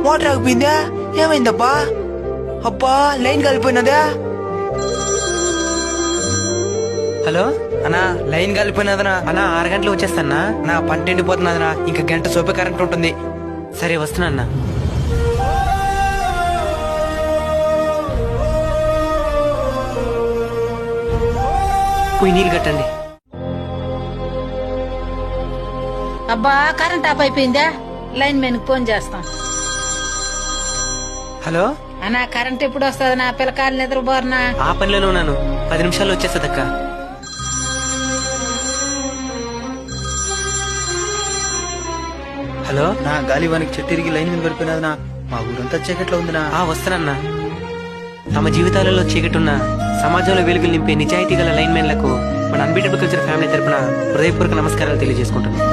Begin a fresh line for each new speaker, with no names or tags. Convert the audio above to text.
Motor ఆగిపోయిందా? ఏమైందబ్బా? అబ్బా line కలిపోయినదా? Hello అన్నా, line కలిపోయినదనా? అన్నా 6 గంటలు వచ్చేస్తానా? నా పంట ఎండిపోతున్నదనా, ఇంకా గంట సోపే కరెంట్ ఉంటుంది. సరే వస్తున్నా. పోయి నీళ్ళు కట్టండి.
అబ్బా కరెంట్ ఆఫ్ అయిపోయిందా? లైన్ మెన్ ఫోన్ చేస్తాం.
హలో
అన్నా కరెంట్ ఎప్పుడు వస్తుంది? నా పిల్లకాయలు నిద్రపోరనా?
ఆ పనిలోనే ఉన్నాను, 10 నిమిషాల్లో వచ్చేస్తుందక్క. హలో
నా గాలివానికి చెట్టిరిగి లైన్ మీద పడిపోయినదనా. మా ఊరంతా చీకట్లో ఉందినా.
వస్తానన్నా. తమ జీవితాలలో చీకటున్న సమాజంలో వెలుగులు నింపే నిజాయితీ గల లైన్ మెన్లకు మన అన్బీటబుల్ కల్చర్ ఫ్యామిలీ తరపున హృదయపూర్వక నమస్కారాలు తెలియజేసుకుంటున్నాను.